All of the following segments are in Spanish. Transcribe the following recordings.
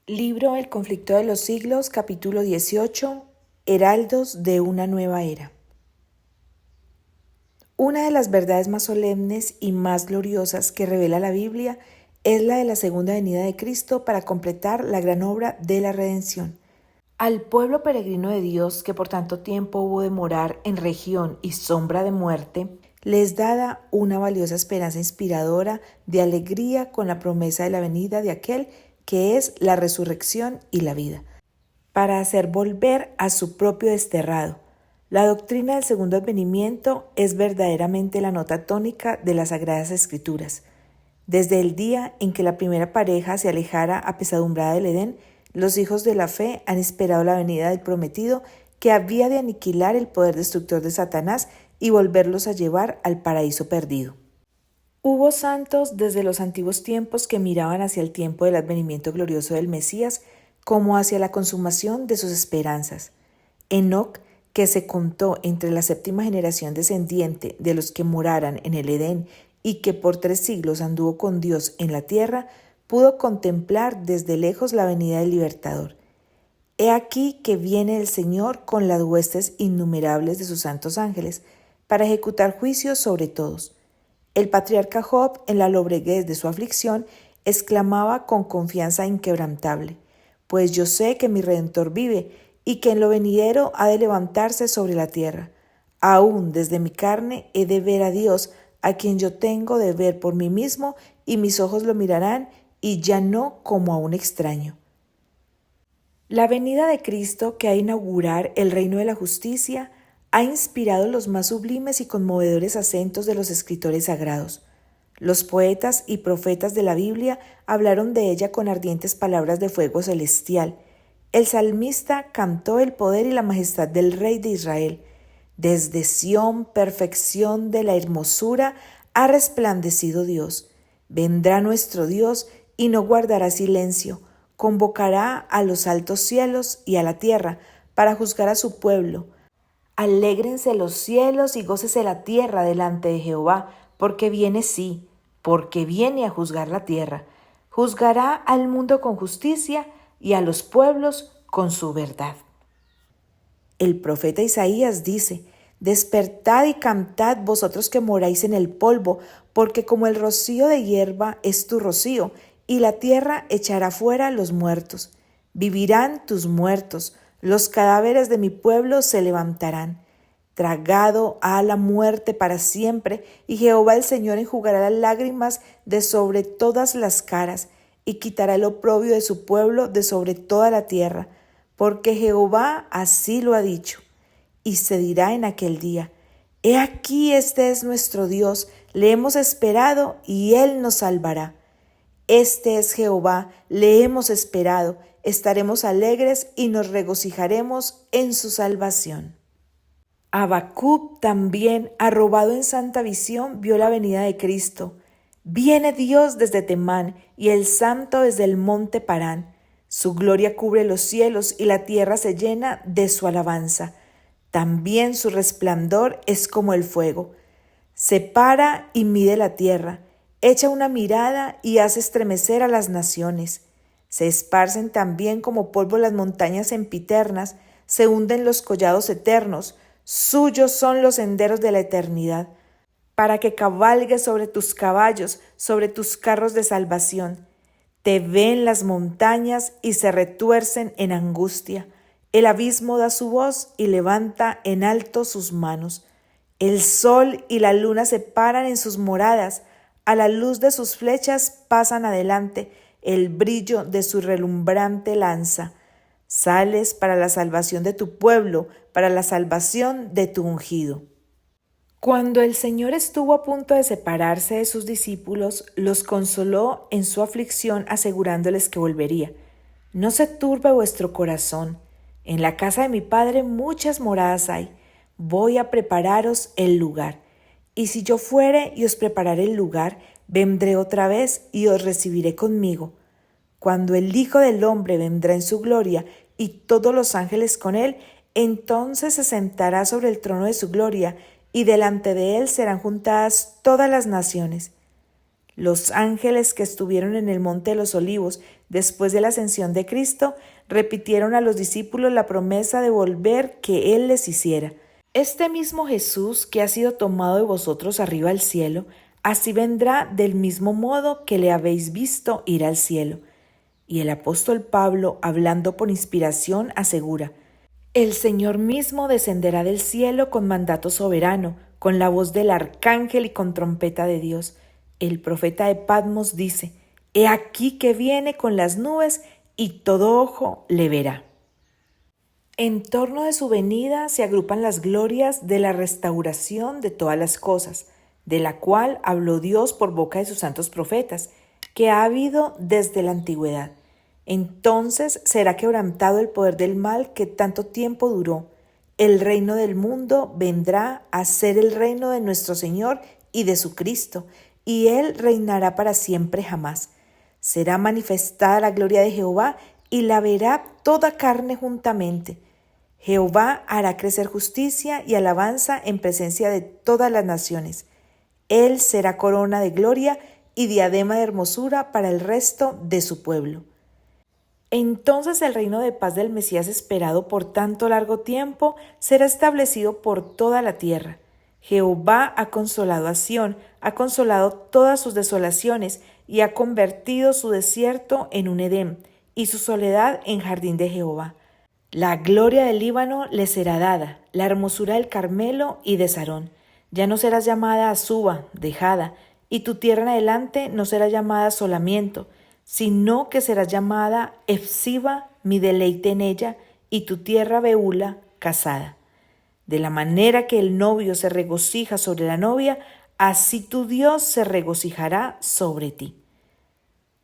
Libro El conflicto de los siglos, capítulo 18, Heraldos de una nueva era. Una de las verdades más solemnes y más gloriosas que revela la Biblia es la de la segunda venida de Cristo para completar la gran obra de la redención. Al pueblo peregrino de Dios, que por tanto tiempo hubo de morar en región y sombra de muerte, les dada una valiosa esperanza inspiradora de alegría con la promesa de la venida de aquel que es la resurrección y la vida, para hacer volver a su propio desterrado. La doctrina del segundo advenimiento es verdaderamente la nota tónica de las Sagradas Escrituras. Desde el día en que la primera pareja se alejara apesadumbrada del Edén, los hijos de la fe han esperado la venida del prometido que había de aniquilar el poder destructor de Satanás y volverlos a llevar al paraíso perdido. Hubo santos desde los antiguos tiempos que miraban hacia el tiempo del advenimiento glorioso del Mesías como hacia la consumación de sus esperanzas. Enoc, que se contó entre la séptima generación descendiente de los que moraran en el Edén y que por 3 siglos anduvo con Dios en la tierra, pudo contemplar desde lejos la venida del Libertador. He aquí que viene el Señor con las huestes innumerables de sus santos ángeles, para ejecutar juicios sobre todos. El patriarca Job, en la lobreguez de su aflicción, exclamaba con confianza inquebrantable: pues yo sé que mi Redentor vive y que en lo venidero ha de levantarse sobre la tierra. Aún desde mi carne he de ver a Dios, a quien yo tengo de ver por mí mismo, y mis ojos lo mirarán, y ya no como a un extraño. La venida de Cristo, que ha de inaugurar el reino de la justicia, ha inspirado los más sublimes y conmovedores acentos de los escritores sagrados. Los poetas y profetas de la Biblia hablaron de ella con ardientes palabras de fuego celestial. El salmista cantó el poder y la majestad del Rey de Israel. Desde Sión, perfección de la hermosura, ha resplandecido Dios. Vendrá nuestro Dios y no guardará silencio. Convocará a los altos cielos y a la tierra para juzgar a su pueblo. Alégrense los cielos y gócese la tierra delante de Jehová, porque viene a juzgar la tierra. Juzgará al mundo con justicia y a los pueblos con su verdad. El profeta Isaías dice: despertad y cantad vosotros que moráis en el polvo, porque como el rocío de hierba es tu rocío, y la tierra echará fuera los muertos. Vivirán tus muertos, los cadáveres de mi pueblo se levantarán. Tragado ha la muerte para siempre, y Jehová el Señor enjugará las lágrimas de sobre todas las caras, y quitará el oprobio de su pueblo de sobre toda la tierra, porque Jehová así lo ha dicho. Y se dirá en aquel día: he aquí este es nuestro Dios, le hemos esperado y él nos salvará. Este es Jehová, le hemos esperado, estaremos alegres y nos regocijaremos en su salvación. Habacuc también, arrobado en santa visión, vio la venida de Cristo. Viene Dios desde Temán y el Santo desde el monte Parán. Su gloria cubre los cielos y la tierra se llena de su alabanza. También su resplandor es como el fuego. Se para y mide la tierra, echa una mirada y hace estremecer a las naciones. Se esparcen también como polvo las montañas sempiternas, se hunden los collados eternos. Suyos son los senderos de la eternidad, para que cabalgues sobre tus caballos, sobre tus carros de salvación. Te ven las montañas y se retuercen en angustia. El abismo da su voz y levanta en alto sus manos. El sol y la luna se paran en sus moradas, a la luz de sus flechas pasan adelante el brillo de su relumbrante lanza. Sales para la salvación de tu pueblo, para la salvación de tu ungido. Cuando el Señor estuvo a punto de separarse de sus discípulos, los consoló en su aflicción, asegurándoles que volvería. No se turbe vuestro corazón. En la casa de mi Padre muchas moradas hay. Voy a prepararos el lugar. Y si yo fuere y os prepararé el lugar, vendré otra vez y os recibiré conmigo. Cuando el Hijo del Hombre vendrá en su gloria y todos los ángeles con él, entonces se sentará sobre el trono de su gloria, y delante de él serán juntadas todas las naciones. Los ángeles que estuvieron en el monte de los olivos después de la ascensión de Cristo, repitieron a los discípulos la promesa de volver que Él les hiciera. Este mismo Jesús que ha sido tomado de vosotros arriba al cielo, así vendrá del mismo modo que le habéis visto ir al cielo. Y el apóstol Pablo, hablando por inspiración, asegura: el Señor mismo descenderá del cielo con mandato soberano, con la voz del arcángel y con trompeta de Dios. El profeta de Patmos dice: he aquí que viene con las nubes y todo ojo le verá. En torno de su venida se agrupan las glorias de la restauración de todas las cosas, de la cual habló Dios por boca de sus santos profetas, que ha habido desde la antigüedad. Entonces será quebrantado el poder del mal que tanto tiempo duró. El reino del mundo vendrá a ser el reino de nuestro Señor y de su Cristo, y Él reinará para siempre jamás. Será manifestada la gloria de Jehová, y la verá toda carne juntamente. Jehová hará crecer justicia y alabanza en presencia de todas las naciones. Él será corona de gloria y diadema de hermosura para el resto de su pueblo. Entonces el reino de paz del Mesías esperado por tanto largo tiempo será establecido por toda la tierra. Jehová ha consolado a Sión, ha consolado todas sus desolaciones y ha convertido su desierto en un Edén y su soledad en jardín de Jehová. La gloria del Líbano le será dada, la hermosura del Carmelo y de Sarón. Ya no serás llamada Azuba, dejada, y tu tierra en adelante no será llamada asolamiento, sino que serás llamada Efsiba, mi deleite en ella, y tu tierra Beula, casada. De la manera que el novio se regocija sobre la novia, así tu Dios se regocijará sobre ti.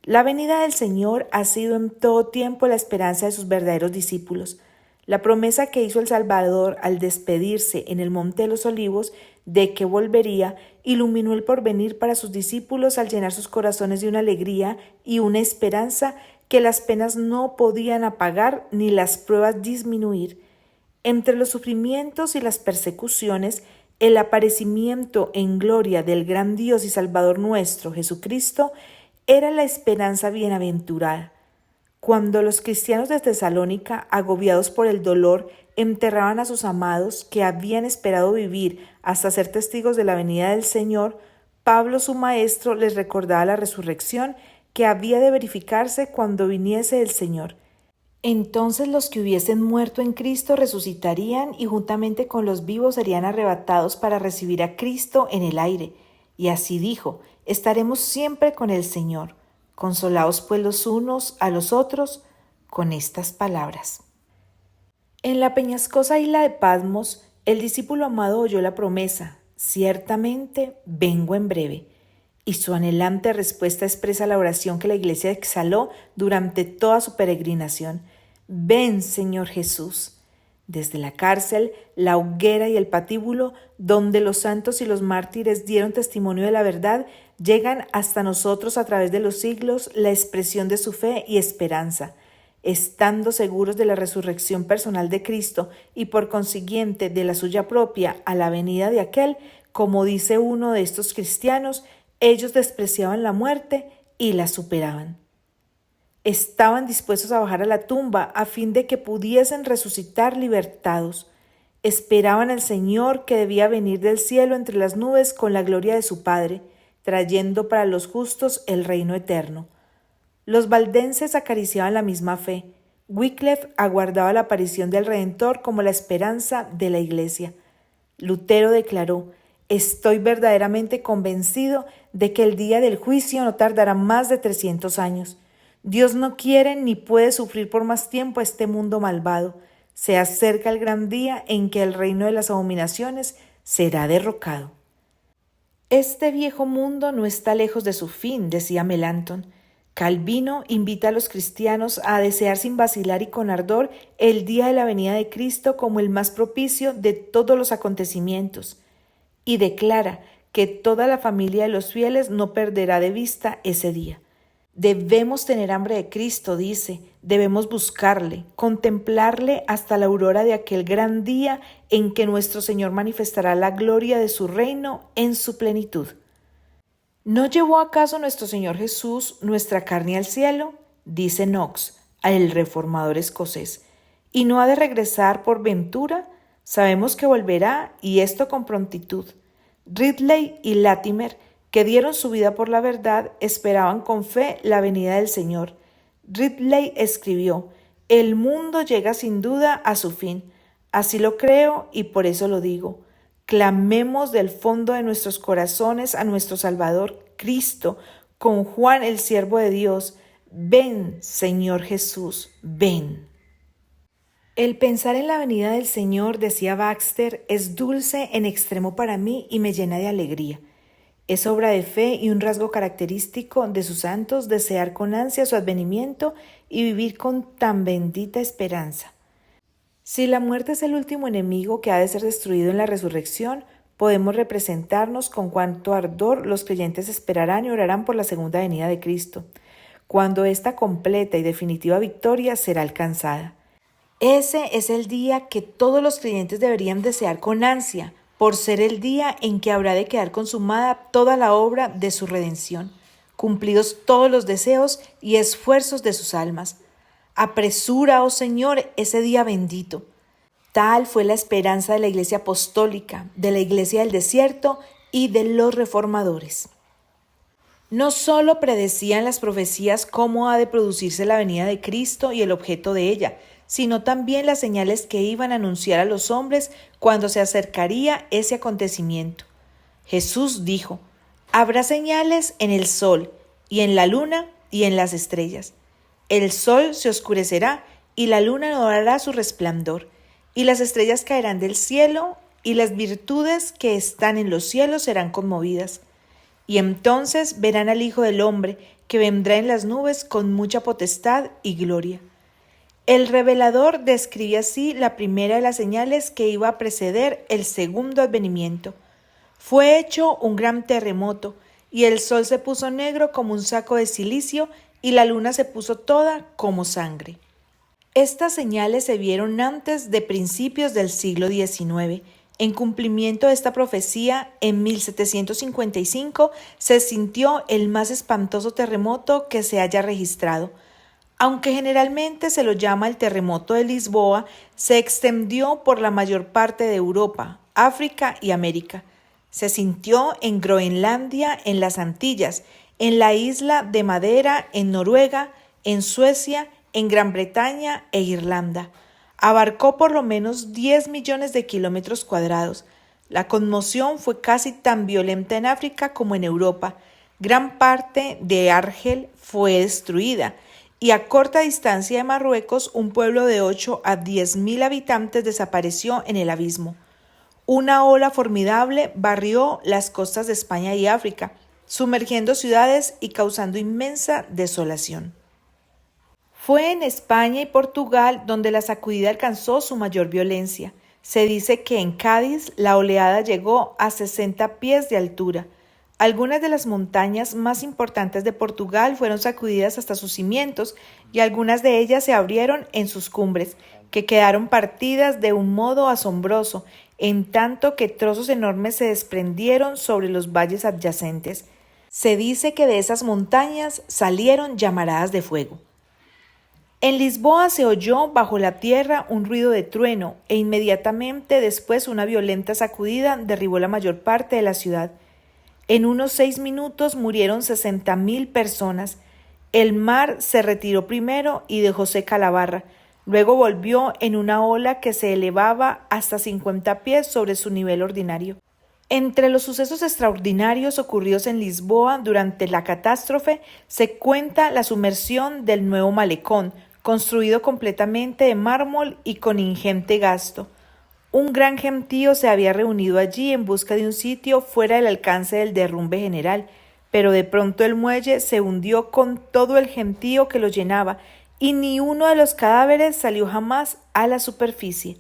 La venida del Señor ha sido en todo tiempo la esperanza de sus verdaderos discípulos. La promesa que hizo el Salvador al despedirse en el Monte de los Olivos de que volvería, iluminó el porvenir para sus discípulos al llenar sus corazones de una alegría y una esperanza que las penas no podían apagar ni las pruebas disminuir. Entre los sufrimientos y las persecuciones, el aparecimiento en gloria del gran Dios y Salvador nuestro, Jesucristo, era la esperanza bienaventurada. Cuando los cristianos de Tesalónica, agobiados por el dolor, enterraban a sus amados que habían esperado vivir hasta ser testigos de la venida del Señor, Pablo, su maestro, les recordaba la resurrección que había de verificarse cuando viniese el Señor. Entonces los que hubiesen muerto en Cristo resucitarían y juntamente con los vivos serían arrebatados para recibir a Cristo en el aire. Y así dijo: estaremos siempre con el Señor. Consolaos pues los unos a los otros con estas palabras. En la peñascosa isla de Patmos, el discípulo amado oyó la promesa: ciertamente vengo en breve. Y su anhelante respuesta expresa la oración que la iglesia exhaló durante toda su peregrinación: ven, Señor Jesús. Desde la cárcel, la hoguera y el patíbulo, donde los santos y los mártires dieron testimonio de la verdad, llegan hasta nosotros a través de los siglos la expresión de su fe y esperanza. Estando seguros de la resurrección personal de Cristo y por consiguiente de la suya propia a la venida de aquel, como dice uno de estos cristianos, ellos despreciaban la muerte y la superaban. Estaban dispuestos a bajar a la tumba a fin de que pudiesen resucitar libertados. Esperaban al Señor que debía venir del cielo entre las nubes con la gloria de su Padre, trayendo para los justos el reino eterno. Los valdenses acariciaban la misma fe. Wycliffe aguardaba la aparición del Redentor como la esperanza de la Iglesia. Lutero declaró: estoy verdaderamente convencido de que el día del juicio no tardará más de 300 años. Dios no quiere ni puede sufrir por más tiempo a este mundo malvado. Se acerca el gran día en que el reino de las abominaciones será derrocado. Este viejo mundo no está lejos de su fin, decía Melanchthon. Calvino invita a los cristianos a desear sin vacilar y con ardor el día de la venida de Cristo como el más propicio de todos los acontecimientos, y declara que toda la familia de los fieles no perderá de vista ese día. Debemos tener hambre de Cristo, dice, debemos buscarle, contemplarle hasta la aurora de aquel gran día en que nuestro Señor manifestará la gloria de su reino en su plenitud. ¿No llevó acaso nuestro Señor Jesús nuestra carne al cielo? dice Knox, el reformador escocés, y no ha de regresar por ventura. Sabemos que volverá, y esto con prontitud. Ridley y Latimer, que dieron su vida por la verdad, esperaban con fe la venida del Señor. Ridley escribió: «El mundo llega sin duda a su fin. Así lo creo y por eso lo digo. Clamemos del fondo de nuestros corazones a nuestro Salvador Cristo, con Juan el siervo de Dios. Ven, Señor Jesús, ven». El pensar en la venida del Señor, decía Baxter, es dulce en extremo para mí y me llena de alegría. Es obra de fe y un rasgo característico de sus santos desear con ansia su advenimiento y vivir con tan bendita esperanza. Si la muerte es el último enemigo que ha de ser destruido en la resurrección, podemos representarnos con cuánto ardor los creyentes esperarán y orarán por la segunda venida de Cristo, cuando esta completa y definitiva victoria será alcanzada. Ese es el día que todos los creyentes deberían desear con ansia, por ser el día en que habrá de quedar consumada toda la obra de su redención, cumplidos todos los deseos y esfuerzos de sus almas. Apresura, oh Señor, ese día bendito. Tal fue la esperanza de la Iglesia apostólica, de la Iglesia del desierto y de los reformadores. No solo predecían las profecías cómo ha de producirse la venida de Cristo y el objeto de ella, sino también las señales que iban a anunciar a los hombres cuando se acercaría ese acontecimiento. Jesús dijo: «Habrá señales en el sol, y en la luna, y en las estrellas. El sol se oscurecerá, y la luna no dará su resplandor, y las estrellas caerán del cielo, y las virtudes que están en los cielos serán conmovidas. Y entonces verán al Hijo del Hombre, que vendrá en las nubes con mucha potestad y gloria». El revelador describe así la primera de las señales que iba a preceder el segundo advenimiento. Fue hecho un gran terremoto, y el sol se puso negro como un saco de cilicio, y la luna se puso toda como sangre. Estas señales se vieron antes de principios del siglo XIX. En cumplimiento de esta profecía, en 1755 se sintió el más espantoso terremoto que se haya registrado. Aunque generalmente se lo llama el terremoto de Lisboa, se extendió por la mayor parte de Europa, África y América. Se sintió en Groenlandia, en las Antillas, en la isla de Madeira, en Noruega, en Suecia, en Gran Bretaña e Irlanda. Abarcó por lo menos 10 millones de kilómetros cuadrados. La conmoción fue casi tan violenta en África como en Europa. Gran parte de Argel fue destruida, y a corta distancia de Marruecos, un pueblo de 8 a 10.000 habitantes desapareció en el abismo. Una ola formidable barrió las costas de España y África, sumergiendo ciudades y causando inmensa desolación. Fue en España y Portugal donde la sacudida alcanzó su mayor violencia. Se dice que en Cádiz la oleada llegó a 60 pies de altura. Algunas de las montañas más importantes de Portugal fueron sacudidas hasta sus cimientos y algunas de ellas se abrieron en sus cumbres, que quedaron partidas de un modo asombroso, en tanto que trozos enormes se desprendieron sobre los valles adyacentes. Se dice que de esas montañas salieron llamaradas de fuego. En Lisboa se oyó bajo la tierra un ruido de trueno e inmediatamente después una violenta sacudida derribó la mayor parte de la ciudad. En unos 6 minutos murieron 60.000 personas. El mar se retiró primero y dejó seca la barra. Luego volvió en una ola que se elevaba hasta 50 pies sobre su nivel ordinario. Entre los sucesos extraordinarios ocurridos en Lisboa durante la catástrofe se cuenta la sumersión del nuevo malecón, construido completamente de mármol y con ingente gasto. Un gran gentío se había reunido allí en busca de un sitio fuera del alcance del derrumbe general, pero de pronto el muelle se hundió con todo el gentío que lo llenaba y ni uno de los cadáveres salió jamás a la superficie.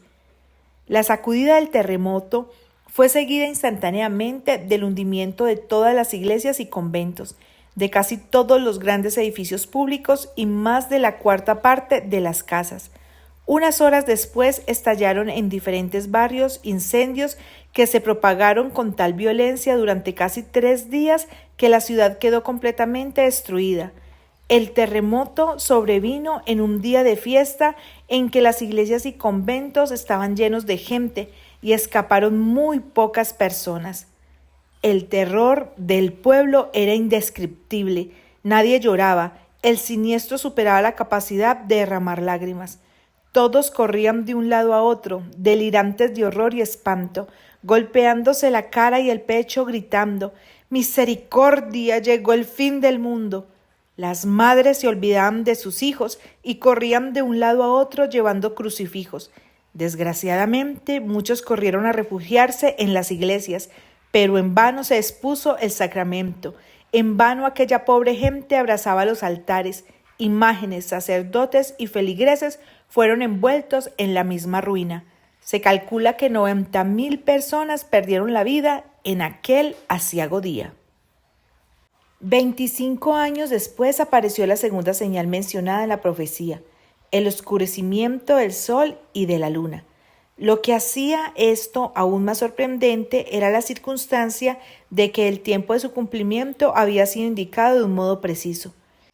La sacudida del terremoto fue seguida instantáneamente del hundimiento de todas las iglesias y conventos, de casi todos los grandes edificios públicos y más de la cuarta parte de las casas. Unas horas después estallaron en diferentes barrios incendios que se propagaron con tal violencia durante casi 3 días que la ciudad quedó completamente destruida. El terremoto sobrevino en un día de fiesta en que las iglesias y conventos estaban llenos de gente y escaparon muy pocas personas. El terror del pueblo era indescriptible. Nadie lloraba. El siniestro superaba la capacidad de derramar lágrimas. Todos corrían de un lado a otro, delirantes de horror y espanto, golpeándose la cara y el pecho, gritando: «¡Misericordia! Llegó el fin del mundo». Las madres se olvidaban de sus hijos y corrían de un lado a otro llevando crucifijos. Desgraciadamente, muchos corrieron a refugiarse en las iglesias, pero en vano se expuso el sacramento. En vano aquella pobre gente abrazaba los altares. Imágenes, sacerdotes y feligreses fueron envueltos en la misma ruina. Se calcula que 90.000 personas perdieron la vida en aquel aciago día. 25 años después apareció la segunda señal mencionada en la profecía: el oscurecimiento del sol y de la luna. Lo que hacía esto aún más sorprendente era la circunstancia de que el tiempo de su cumplimiento había sido indicado de un modo preciso.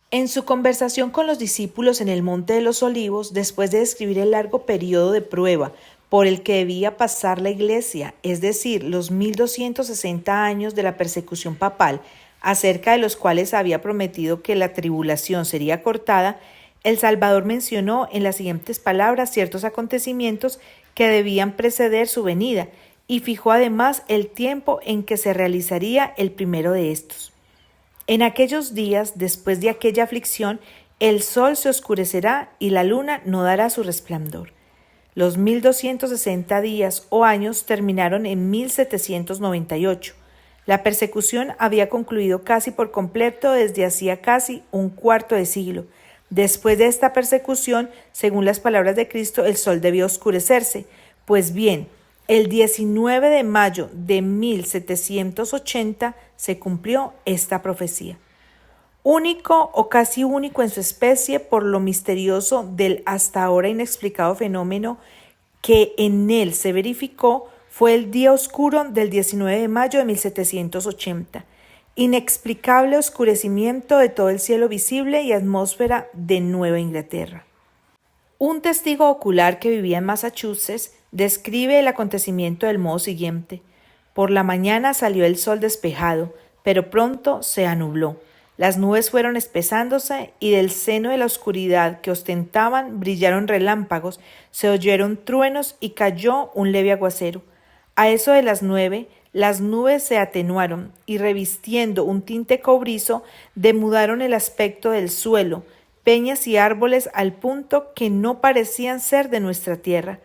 En su conversación con los discípulos en el Monte de los Olivos, después de describir el largo periodo de prueba por el que debía pasar la Iglesia, es decir, los 1260 años de la persecución papal, acerca de los cuales había prometido que la tribulación sería cortada, el Salvador mencionó en las siguientes palabras ciertos acontecimientos que debían preceder su venida, y fijó además el tiempo en que se realizaría el primero de estos. En aquellos días, después de aquella aflicción, el sol se oscurecerá y la luna no dará su resplandor. Los 1260 días o años terminaron en 1798. La persecución había concluido casi por completo desde hacía casi un cuarto de siglo. Después de esta persecución, según las palabras de Cristo, el sol debió oscurecerse. Pues bien, el 19 de mayo de 1780 se cumplió esta profecía. Único o casi único en su especie por lo misterioso del hasta ahora inexplicado fenómeno que en él se verificó, fue el día oscuro del 19 de mayo de 1780. Inexplicable oscurecimiento de todo el cielo visible y atmósfera de Nueva Inglaterra. Un testigo ocular que vivía en Massachusetts describe el acontecimiento del modo siguiente: por la mañana salió el sol despejado, pero pronto se anubló. Las nubes fueron espesándose y del seno de la oscuridad que ostentaban brillaron relámpagos, se oyeron truenos y cayó un leve aguacero. A eso de las 9, las nubes se atenuaron y, revistiendo un tinte cobrizo, demudaron el aspecto del suelo, peñas y árboles al punto que no parecían ser de nuestra tierra.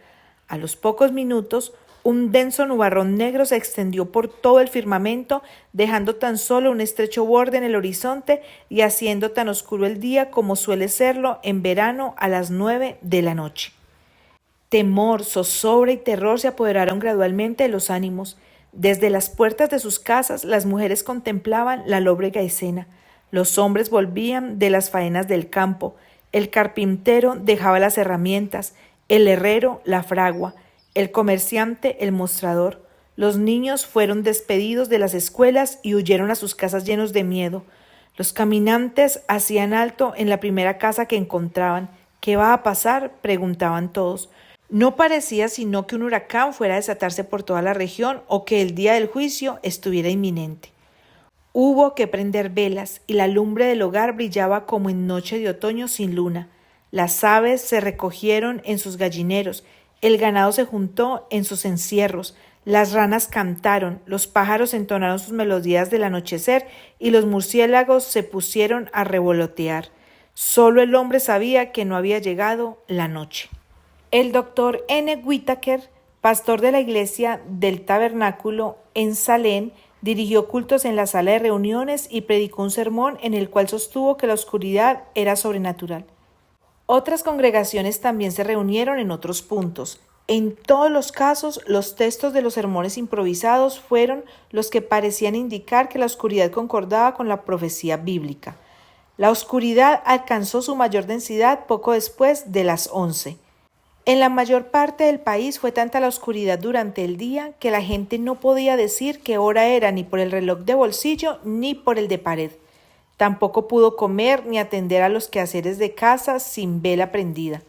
A los pocos minutos, un denso nubarrón negro se extendió por todo el firmamento, dejando tan solo un estrecho borde en el horizonte y haciendo tan oscuro el día como suele serlo en verano a las 9 de la noche. Temor, zozobra y terror se apoderaron gradualmente de los ánimos. Desde las puertas de sus casas las mujeres contemplaban la lóbrega escena. Los hombres volvían de las faenas del campo. El carpintero dejaba las herramientas, el herrero la fragua, el comerciante el mostrador. Los niños fueron despedidos de las escuelas y huyeron a sus casas llenos de miedo. Los caminantes hacían alto en la primera casa que encontraban. ¿Qué va a pasar?, preguntaban todos. No parecía sino que un huracán fuera a desatarse por toda la región o que el día del juicio estuviera inminente. Hubo que prender velas y la lumbre del hogar brillaba como en noche de otoño sin luna. Las aves se recogieron en sus gallineros, el ganado se juntó en sus encierros, las ranas cantaron, los pájaros entonaron sus melodías del anochecer y los murciélagos se pusieron a revolotear. Solo el hombre sabía que no había llegado la noche. El doctor N. Whitaker, pastor de la iglesia del Tabernáculo en Salem, dirigió cultos en la sala de reuniones y predicó un sermón en el cual sostuvo que la oscuridad era sobrenatural. Otras congregaciones también se reunieron en otros puntos. En todos los casos, los textos de los sermones improvisados fueron los que parecían indicar que la oscuridad concordaba con la profecía bíblica. La oscuridad alcanzó su mayor densidad poco después de las 11. En la mayor parte del país fue tanta la oscuridad durante el día que la gente no podía decir qué hora era ni por el reloj de bolsillo ni por el de pared. Tampoco pudo comer ni atender a los quehaceres de casa sin vela prendida.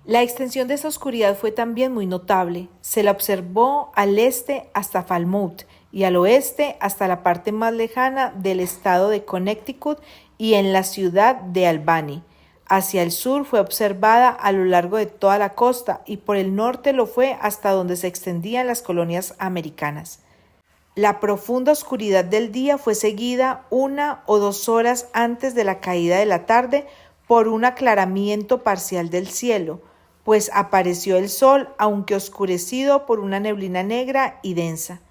La extensión de esa oscuridad fue también muy notable. Se la observó al este hasta Falmouth y al oeste hasta la parte más lejana del estado de Connecticut y en la ciudad de Albany. Hacia el sur fue observada a lo largo de toda la costa y por el norte lo fue hasta donde se extendían las colonias americanas. La profunda oscuridad del día fue seguida 1 o 2 horas antes de la caída de la tarde por un aclaramiento parcial del cielo, pues apareció el sol, aunque oscurecido por una neblina negra y densa.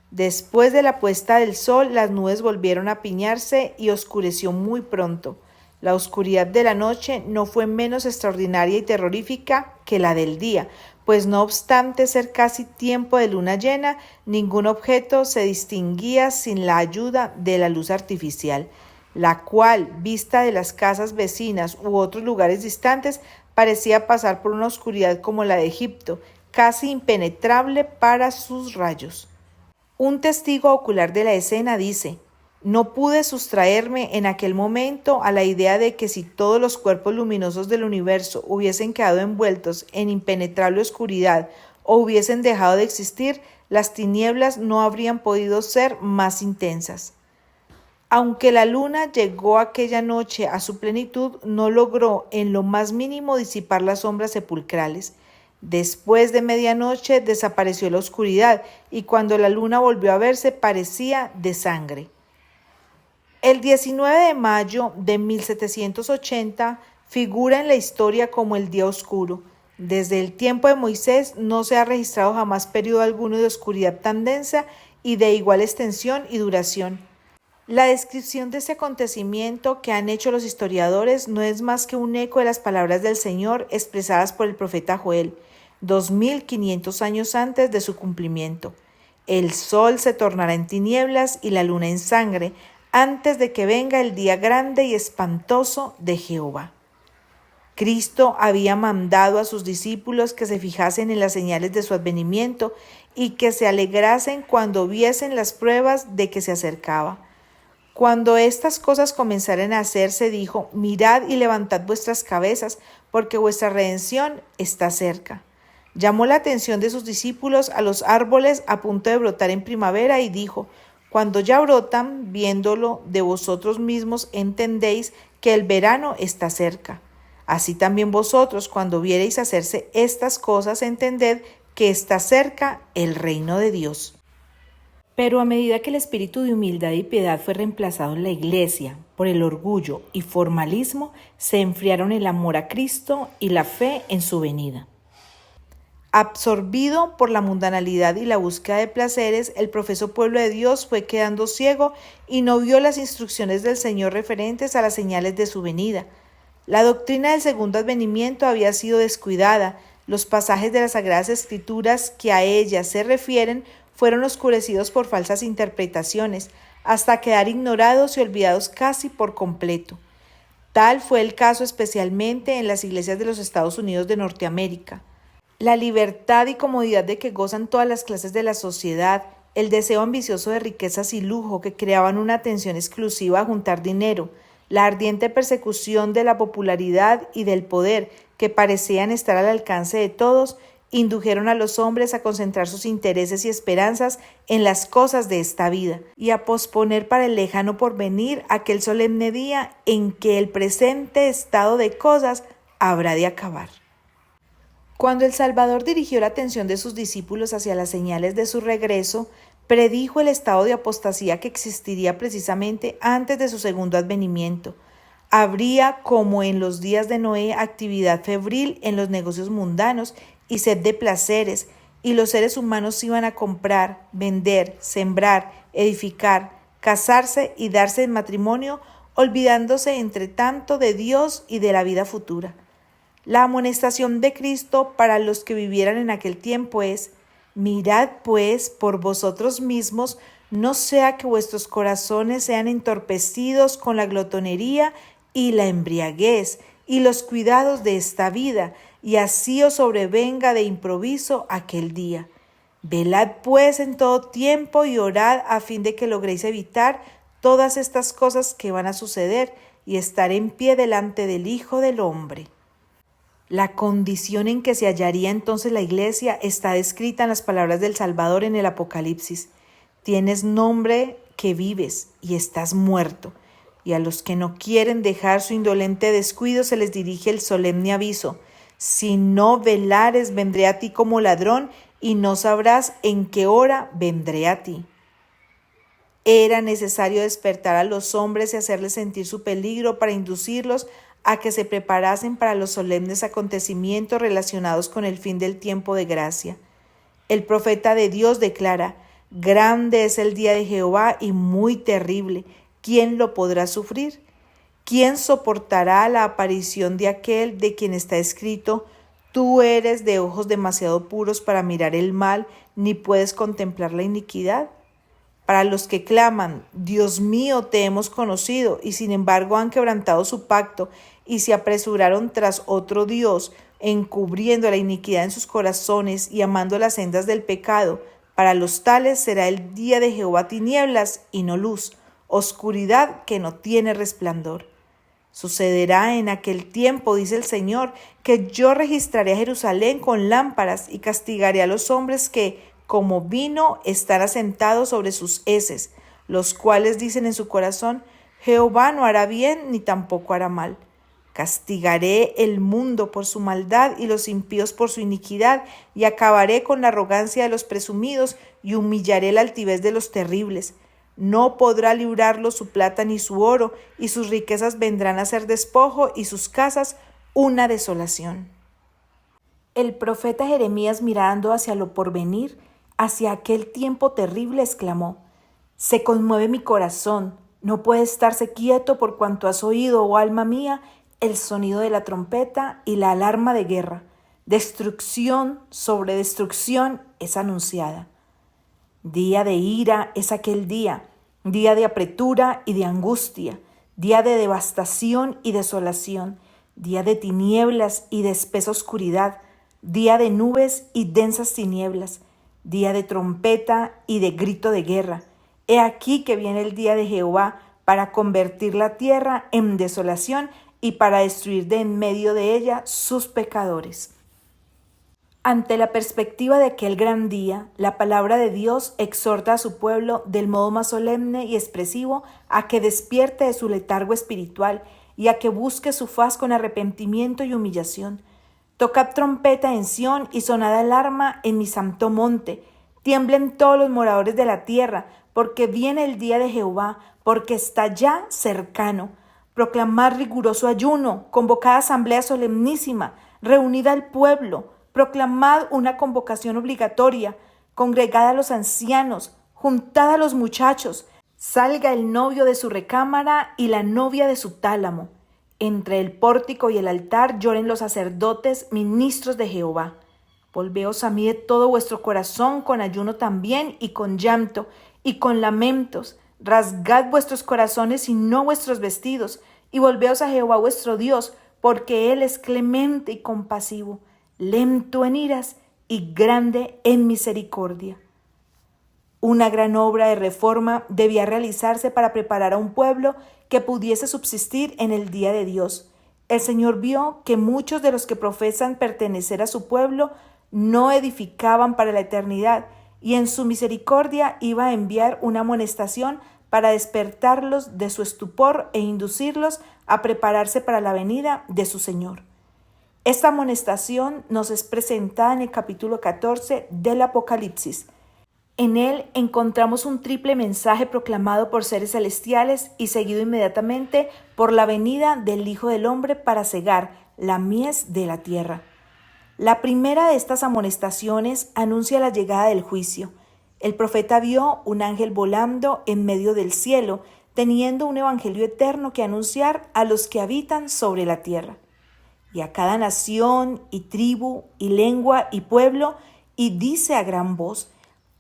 Después de la puesta del sol, las nubes volvieron a apiñarse y oscureció muy pronto. La oscuridad de la noche no fue menos extraordinaria y terrorífica que la del día, pues no obstante ser casi tiempo de luna llena, ningún objeto se distinguía sin la ayuda de la luz artificial, la cual, vista de las casas vecinas u otros lugares distantes, parecía pasar por una oscuridad como la de Egipto, casi impenetrable para sus rayos. Un testigo ocular de la escena dice: «No pude sustraerme en aquel momento a la idea de que si todos los cuerpos luminosos del universo hubiesen quedado envueltos en impenetrable oscuridad o hubiesen dejado de existir, las tinieblas no habrían podido ser más intensas». Aunque la luna llegó aquella noche a su plenitud, no logró en lo más mínimo disipar las sombras sepulcrales. Después de medianoche desapareció la oscuridad y cuando la luna volvió a verse parecía de sangre. El 19 de mayo de 1780 figura en la historia como el día oscuro. Desde el tiempo de Moisés no se ha registrado jamás periodo alguno de oscuridad tan densa y de igual extensión y duración. La descripción de este acontecimiento que han hecho los historiadores no es más que un eco de las palabras del Señor expresadas por el profeta Joel, 2500 años antes de su cumplimiento. El sol se tornará en tinieblas y la luna en sangre, antes de que venga el día grande y espantoso de Jehová. Cristo había mandado a sus discípulos que se fijasen en las señales de su advenimiento y que se alegrasen cuando viesen las pruebas de que se acercaba. Cuando estas cosas comenzaran a hacerse, dijo: «Mirad y levantad vuestras cabezas, porque vuestra redención está cerca». Llamó la atención de sus discípulos a los árboles a punto de brotar en primavera y dijo: «Cuando ya brotan, viéndolo de vosotros mismos, entendéis que el verano está cerca. Así también vosotros, cuando viereis hacerse estas cosas, entended que está cerca el reino de Dios». Pero a medida que el espíritu de humildad y piedad fue reemplazado en la Iglesia por el orgullo y formalismo, se enfriaron el amor a Cristo y la fe en su venida. Absorbido por la mundanalidad y la búsqueda de placeres, el profeso pueblo de Dios fue quedando ciego y no vio las instrucciones del Señor referentes a las señales de su venida. La doctrina del segundo advenimiento había sido descuidada. Los pasajes de las Sagradas Escrituras que a ella se refieren fueron oscurecidos por falsas interpretaciones, hasta quedar ignorados y olvidados casi por completo. Tal fue el caso especialmente en las iglesias de los Estados Unidos de Norteamérica. La libertad y comodidad de que gozan todas las clases de la sociedad, el deseo ambicioso de riquezas y lujo que creaban una atención exclusiva a juntar dinero, la ardiente persecución de la popularidad y del poder que parecían estar al alcance de todos, indujeron a los hombres a concentrar sus intereses y esperanzas en las cosas de esta vida y a posponer para el lejano porvenir aquel solemne día en que el presente estado de cosas habrá de acabar. Cuando el Salvador dirigió la atención de sus discípulos hacia las señales de su regreso, predijo el estado de apostasía que existiría precisamente antes de su segundo advenimiento. Habría, como en los días de Noé, actividad febril en los negocios mundanos y sed de placeres, y los seres humanos iban a comprar, vender, sembrar, edificar, casarse y darse en matrimonio, olvidándose entre tanto de Dios y de la vida futura. La amonestación de Cristo para los que vivieran en aquel tiempo es: mirad pues por vosotros mismos, no sea que vuestros corazones sean entorpecidos con la glotonería y la embriaguez y los cuidados de esta vida, y así os sobrevenga de improviso aquel día. Velad pues en todo tiempo y orad a fin de que logréis evitar todas estas cosas que van a suceder y estar en pie delante del Hijo del Hombre. La condición en que se hallaría entonces la iglesia está descrita en las palabras del Salvador en el Apocalipsis. Tienes nombre que vives y estás muerto. Y a los que no quieren dejar su indolente descuido se les dirige el solemne aviso: si no velares, vendré a ti como ladrón y no sabrás en qué hora vendré a ti. Era necesario despertar a los hombres y hacerles sentir su peligro para inducirlos a que se preparasen para los solemnes acontecimientos relacionados con el fin del tiempo de gracia. El profeta de Dios declara: grande es el día de Jehová y muy terrible. ¿Quién lo podrá sufrir? ¿Quién soportará la aparición de aquel de quien está escrito: tú eres de ojos demasiado puros para mirar el mal, ni puedes contemplar la iniquidad? Para los que claman: Dios mío, te hemos conocido, y sin embargo han quebrantado su pacto y se apresuraron tras otro Dios, encubriendo la iniquidad en sus corazones y amando las sendas del pecado, para los tales será el día de Jehová tinieblas y no luz, oscuridad que no tiene resplandor. Sucederá en aquel tiempo, dice el Señor, que yo registraré a Jerusalén con lámparas y castigaré a los hombres que, como vino, están asentados sobre sus heces, los cuales dicen en su corazón: Jehová no hará bien ni tampoco hará mal. Castigaré el mundo por su maldad y los impíos por su iniquidad, y acabaré con la arrogancia de los presumidos y humillaré la altivez de los terribles. No podrá librarlos su plata ni su oro, y sus riquezas vendrán a ser despojo y sus casas una desolación. El profeta Jeremías, mirando hacia lo porvenir, hacia aquel tiempo terrible, exclamó: se conmueve mi corazón, no puede estarse quieto por cuanto has oído, oh alma mía, el sonido de la trompeta y la alarma de guerra. Destrucción sobre destrucción es anunciada. Día de ira es aquel día de apretura y de angustia, día de devastación y desolación, día de tinieblas y de espesa oscuridad, día de nubes y densas tinieblas, día de trompeta y de grito de guerra. He aquí que viene el día de Jehová para convertir la tierra en desolación y para destruir de en medio de ella sus pecadores. Ante la perspectiva de aquel gran día, la palabra de Dios exhorta a su pueblo del modo más solemne y expresivo a que despierte de su letargo espiritual y a que busque su faz con arrepentimiento y humillación. Tocad trompeta en Sión y sonad alarma en mi santo monte. Tiemblen todos los moradores de la tierra, porque viene el día de Jehová, porque está ya cercano. Proclamad riguroso ayuno, convocad asamblea solemnísima, reunid al pueblo, proclamad una convocación obligatoria, congregad a los ancianos, juntad a los muchachos, salga el novio de su recámara y la novia de su tálamo. Entre el pórtico y el altar lloren los sacerdotes, ministros de Jehová. Volveos a mí de todo vuestro corazón, con ayuno también y con llanto y con lamentos. Rasgad vuestros corazones y no vuestros vestidos, y volveos a Jehová vuestro Dios, porque Él es clemente y compasivo, lento en iras y grande en misericordia. Una gran obra de reforma debía realizarse para preparar a un pueblo que pudiese subsistir en el día de Dios. El Señor vio que muchos de los que profesan pertenecer a su pueblo no edificaban para la eternidad, y en su misericordia iba a enviar una amonestación para despertarlos de su estupor e inducirlos a prepararse para la venida de su Señor. Esta amonestación nos es presentada en el capítulo 14 del Apocalipsis. En él encontramos un triple mensaje proclamado por seres celestiales y seguido inmediatamente por la venida del Hijo del Hombre para cegar la mies de la tierra. La primera de estas amonestaciones anuncia la llegada del juicio. El profeta vio un ángel volando en medio del cielo, teniendo un evangelio eterno que anunciar a los que habitan sobre la tierra. Y a cada nación y tribu y lengua y pueblo, y dice a gran voz: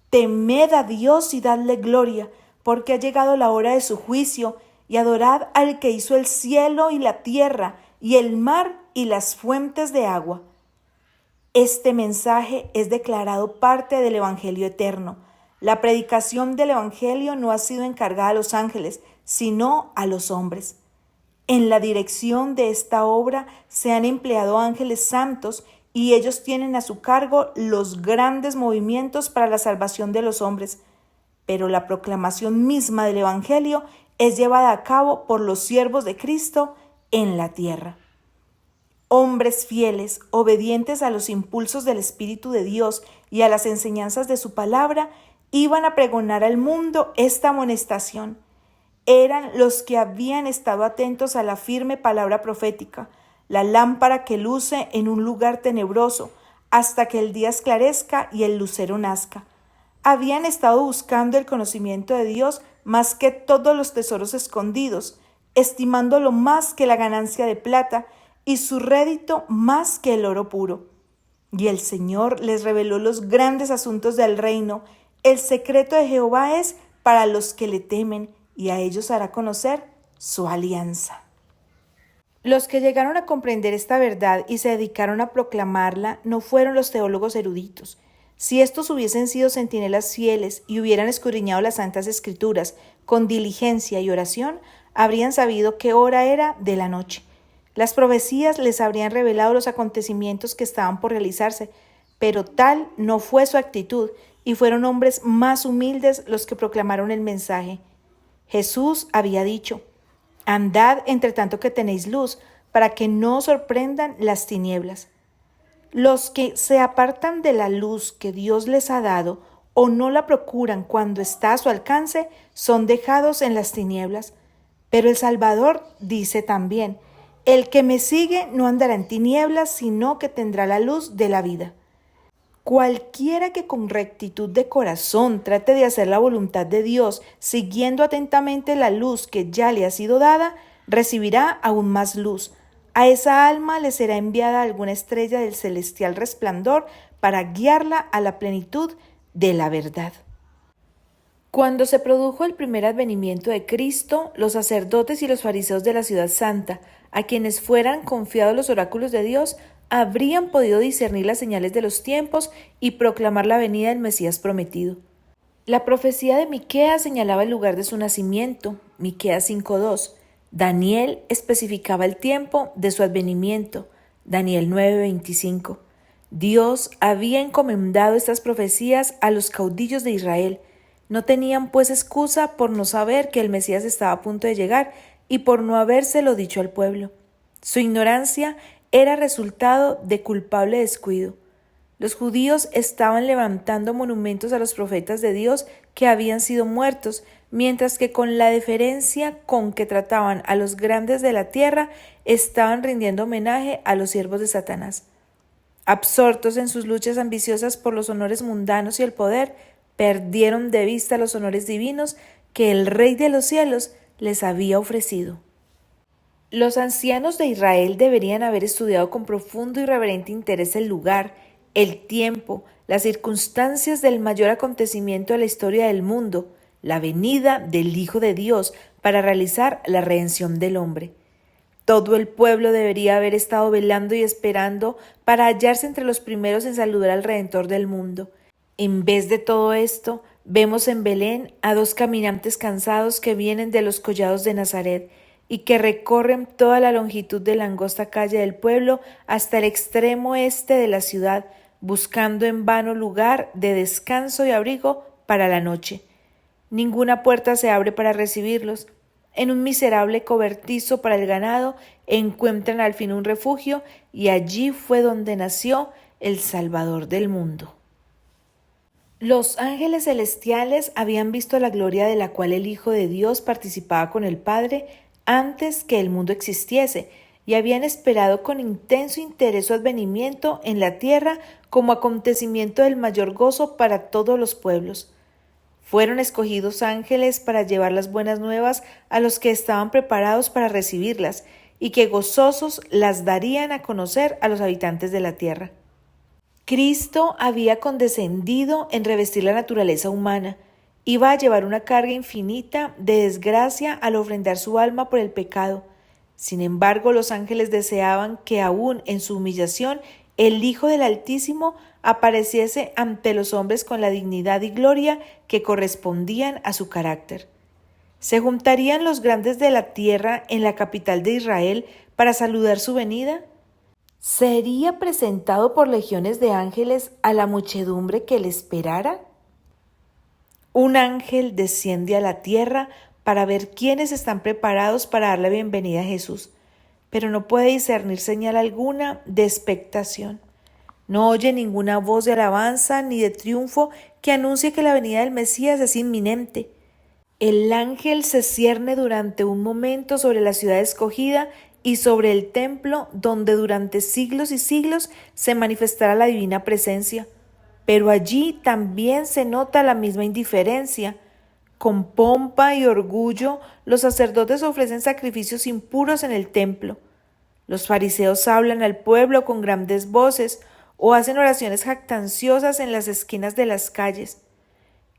temed a Dios y dadle gloria, porque ha llegado la hora de su juicio, y adorad al que hizo el cielo y la tierra, y el mar y las fuentes de agua. Este mensaje es declarado parte del Evangelio eterno. La predicación del Evangelio no ha sido encargada a los ángeles, sino a los hombres. En la dirección de esta obra se han empleado ángeles santos y ellos tienen a su cargo los grandes movimientos para la salvación de los hombres. Pero la proclamación misma del Evangelio es llevada a cabo por los siervos de Cristo en la tierra. Hombres fieles, obedientes a los impulsos del Espíritu de Dios y a las enseñanzas de su palabra, iban a pregonar al mundo esta amonestación. Eran los que habían estado atentos a la firme palabra profética, la lámpara que luce en un lugar tenebroso, hasta que el día esclarezca y el lucero nazca. Habían estado buscando el conocimiento de Dios más que todos los tesoros escondidos, estimándolo más que la ganancia de plata y su rédito más que el oro puro. Y el Señor les reveló los grandes asuntos del reino. El secreto de Jehová es para los que le temen, y a ellos hará conocer su alianza. Los que llegaron a comprender esta verdad y se dedicaron a proclamarla no fueron los teólogos eruditos. Si estos hubiesen sido centinelas fieles y hubieran escudriñado las Santas Escrituras con diligencia y oración, habrían sabido qué hora era de la noche. Las profecías les habrían revelado los acontecimientos que estaban por realizarse, pero tal no fue su actitud, y fueron hombres más humildes los que proclamaron el mensaje. Jesús había dicho: «Andad entre tanto que tenéis luz, para que no os sorprendan las tinieblas». Los que se apartan de la luz que Dios les ha dado o no la procuran cuando está a su alcance, son dejados en las tinieblas. Pero el Salvador dice también: «El que me sigue no andará en tinieblas, sino que tendrá la luz de la vida». Cualquiera que con rectitud de corazón trate de hacer la voluntad de Dios, siguiendo atentamente la luz que ya le ha sido dada, recibirá aún más luz. A esa alma le será enviada alguna estrella del celestial resplandor para guiarla a la plenitud de la verdad. Cuando se produjo el primer advenimiento de Cristo, los sacerdotes y los fariseos de la ciudad santa, a quienes fueran confiados los oráculos de Dios, habrían podido discernir las señales de los tiempos y proclamar la venida del Mesías prometido. La profecía de Miqueas señalaba el lugar de su nacimiento, Miqueas 5:2. Daniel especificaba el tiempo de su advenimiento, Daniel 9:25. Dios había encomendado estas profecías a los caudillos de Israel. No tenían pues excusa por no saber que el Mesías estaba a punto de llegar y por no habérselo dicho al pueblo. Su ignorancia era resultado de culpable descuido. Los judíos estaban levantando monumentos a los profetas de Dios que habían sido muertos, mientras que con la deferencia con que trataban a los grandes de la tierra, estaban rindiendo homenaje a los siervos de Satanás. Absortos en sus luchas ambiciosas por los honores mundanos y el poder, perdieron de vista los honores divinos que el Rey de los cielos les había ofrecido. Los ancianos de Israel deberían haber estudiado con profundo y reverente interés el lugar, el tiempo, las circunstancias del mayor acontecimiento de la historia del mundo, la venida del Hijo de Dios para realizar la redención del hombre. Todo el pueblo debería haber estado velando y esperando para hallarse entre los primeros en saludar al Redentor del mundo. En vez de todo esto, vemos en Belén a dos caminantes cansados que vienen de los collados de Nazaret y que recorren toda la longitud de la angosta calle del pueblo hasta el extremo este de la ciudad, buscando en vano lugar de descanso y abrigo para la noche. Ninguna puerta se abre para recibirlos. En un miserable cobertizo para el ganado encuentran al fin un refugio, y allí fue donde nació el Salvador del mundo. Los ángeles celestiales habían visto la gloria de la cual el Hijo de Dios participaba con el Padre antes que el mundo existiese, y habían esperado con intenso interés su advenimiento en la tierra como acontecimiento del mayor gozo para todos los pueblos. Fueron escogidos ángeles para llevar las buenas nuevas a los que estaban preparados para recibirlas, y que gozosos las darían a conocer a los habitantes de la tierra. Cristo había condescendido en revestir la naturaleza humana. Iba a llevar una carga infinita de desgracia al ofrendar su alma por el pecado. Sin embargo, los ángeles deseaban que aún en su humillación el Hijo del Altísimo apareciese ante los hombres con la dignidad y gloria que correspondían a su carácter. ¿Se juntarían los grandes de la tierra en la capital de Israel para saludar su venida? ¿Sería presentado por legiones de ángeles a la muchedumbre que le esperara? Un ángel desciende a la tierra para ver quiénes están preparados para dar la bienvenida a Jesús, pero no puede discernir señal alguna de expectación. No oye ninguna voz de alabanza ni de triunfo que anuncie que la venida del Mesías es inminente. El ángel se cierne durante un momento sobre la ciudad escogida y sobre el templo donde durante siglos y siglos se manifestará la divina presencia. Pero allí también se nota la misma indiferencia. Con pompa y orgullo, los sacerdotes ofrecen sacrificios impuros en el templo. Los fariseos hablan al pueblo con grandes voces o hacen oraciones jactanciosas en las esquinas de las calles.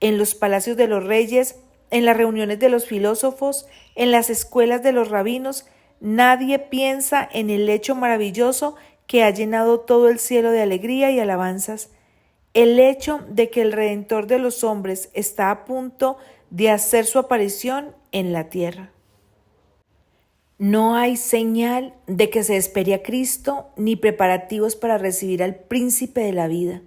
En los palacios de los reyes, en las reuniones de los filósofos, en las escuelas de los rabinos, nadie piensa en el hecho maravilloso que ha llenado todo el cielo de alegría y alabanzas, el hecho de que el Redentor de los hombres está a punto de hacer su aparición en la tierra. No hay señal de que se espere a Cristo ni preparativos para recibir al príncipe de la vida.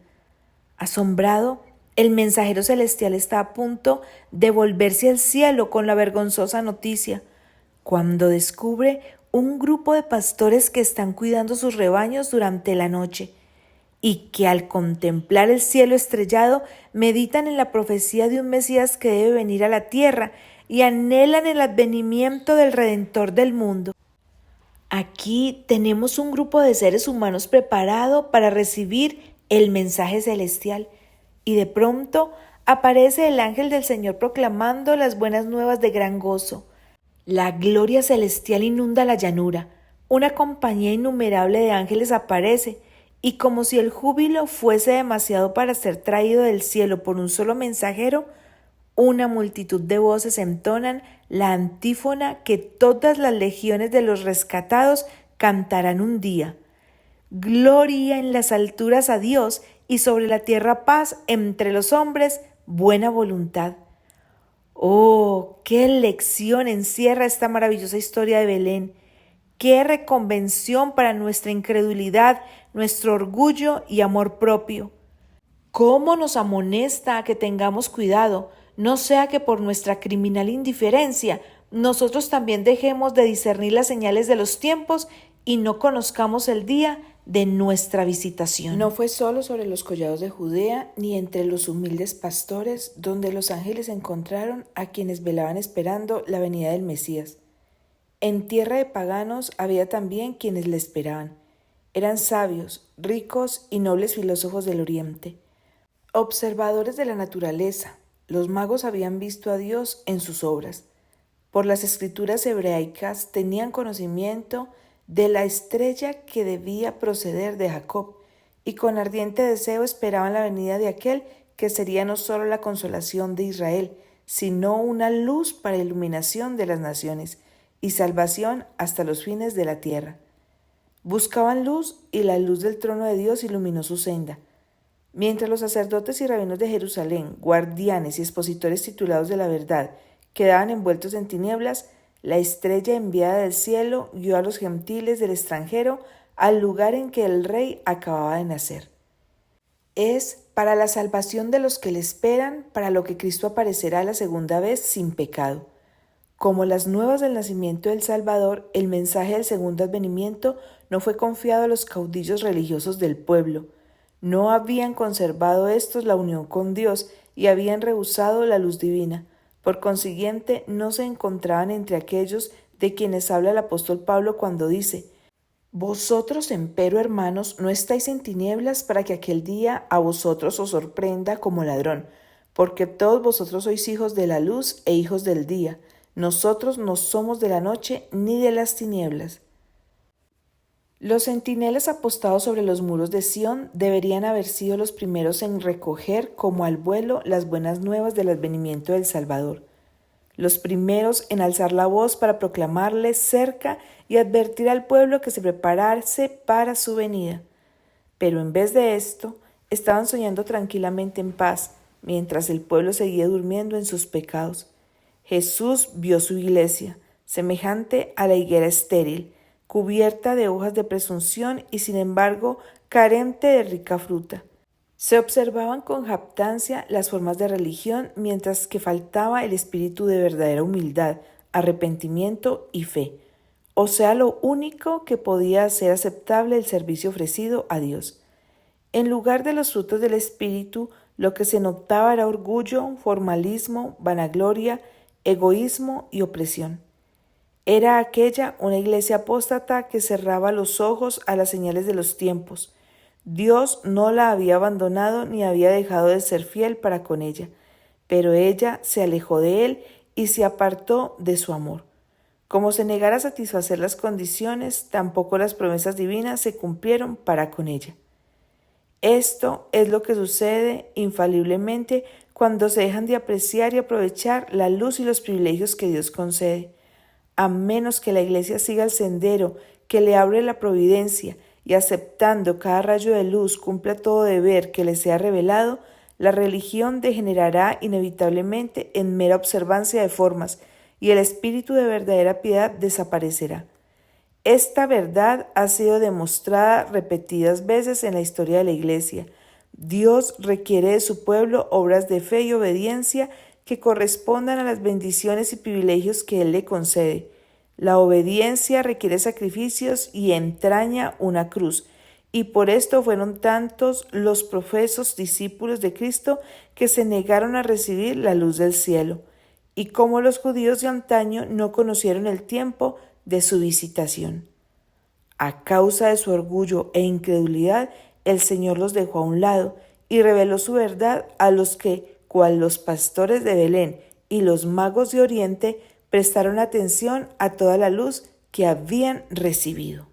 Asombrado, el mensajero celestial está a punto de volverse al cielo con la vergonzosa noticia, cuando descubre un grupo de pastores que están cuidando sus rebaños durante la noche y que al contemplar el cielo estrellado meditan en la profecía de un Mesías que debe venir a la tierra y anhelan el advenimiento del Redentor del mundo. Aquí tenemos un grupo de seres humanos preparado para recibir el mensaje celestial y de pronto aparece el ángel del Señor proclamando las buenas nuevas de gran gozo. La gloria celestial inunda la llanura, una compañía innumerable de ángeles aparece, y como si el júbilo fuese demasiado para ser traído del cielo por un solo mensajero, una multitud de voces entonan la antífona que todas las legiones de los rescatados cantarán un día. Gloria en las alturas a Dios y sobre la tierra paz entre los hombres, buena voluntad. Oh, qué lección encierra esta maravillosa historia de Belén. Qué reconvención para nuestra incredulidad, nuestro orgullo y amor propio. ¿Cómo nos amonesta a que tengamos cuidado, no sea que por nuestra criminal indiferencia nosotros también dejemos de discernir las señales de los tiempos y no conozcamos el día de nuestra visitación? No fue solo sobre los collados de Judea ni entre los humildes pastores donde los ángeles encontraron a quienes velaban esperando la venida del Mesías. En tierra de paganos había también quienes le esperaban. Eran sabios, ricos y nobles filósofos del Oriente. Observadores de la naturaleza, los magos habían visto a Dios en sus obras. Por las escrituras hebraicas tenían conocimiento de la estrella que debía proceder de Jacob, y con ardiente deseo esperaban la venida de aquel que sería no solo la consolación de Israel, sino una luz para iluminación de las naciones y salvación hasta los fines de la tierra. Buscaban luz y la luz del trono de Dios iluminó su senda. Mientras los sacerdotes y rabinos de Jerusalén, guardianes y expositores titulados de la verdad, quedaban envueltos en tinieblas, la estrella enviada del cielo guió a los gentiles del extranjero al lugar en que el rey acababa de nacer. Es para la salvación de los que le esperan, para lo que Cristo aparecerá la segunda vez sin pecado. Como las nuevas del nacimiento del Salvador, el mensaje del segundo advenimiento no fue confiado a los caudillos religiosos del pueblo. No habían conservado estos la unión con Dios y habían rehusado la luz divina. Por consiguiente, no se encontraban entre aquellos de quienes habla el apóstol Pablo cuando dice: «Vosotros, empero, hermanos, no estáis en tinieblas para que aquel día a vosotros os sorprenda como ladrón, porque todos vosotros sois hijos de la luz e hijos del día. Nosotros no somos de la noche ni de las tinieblas». Los centinelas apostados sobre los muros de Sión deberían haber sido los primeros en recoger como al vuelo las buenas nuevas del advenimiento del Salvador, los primeros en alzar la voz para proclamarle cerca y advertir al pueblo que se preparase para su venida. Pero en vez de esto, estaban soñando tranquilamente en paz, mientras el pueblo seguía durmiendo en sus pecados. Jesús vio su iglesia, semejante a la higuera estéril, cubierta de hojas de presunción y sin embargo carente de rica fruta. Se observaban con jactancia las formas de religión, mientras que faltaba el espíritu de verdadera humildad, arrepentimiento y fe, o sea, lo único que podía hacer aceptable el servicio ofrecido a Dios. En lugar de los frutos del espíritu, lo que se notaba era orgullo, formalismo, vanagloria, egoísmo y opresión. Era aquella una iglesia apóstata que cerraba los ojos a las señales de los tiempos. Dios no la había abandonado ni había dejado de ser fiel para con ella, pero ella se alejó de él y se apartó de su amor. Como se negara a satisfacer las condiciones, tampoco las promesas divinas se cumplieron para con ella. Esto es lo que sucede infaliblemente cuando se dejan de apreciar y aprovechar la luz y los privilegios que Dios concede. A menos que la Iglesia siga el sendero que le abre la providencia y aceptando cada rayo de luz cumpla todo deber que le sea revelado, la religión degenerará inevitablemente en mera observancia de formas y el espíritu de verdadera piedad desaparecerá. Esta verdad ha sido demostrada repetidas veces en la historia de la Iglesia. Dios requiere de su pueblo obras de fe y obediencia que correspondan a las bendiciones y privilegios que Él le concede. La obediencia requiere sacrificios y entraña una cruz, y por esto fueron tantos los profesos discípulos de Cristo que se negaron a recibir la luz del cielo. Y como los judíos de antaño no conocieron el tiempo de su visitación. A causa de su orgullo e incredulidad, el Señor los dejó a un lado y reveló su verdad a los que, cual los pastores de Belén y los magos de Oriente, prestaron atención a toda la luz que habían recibido.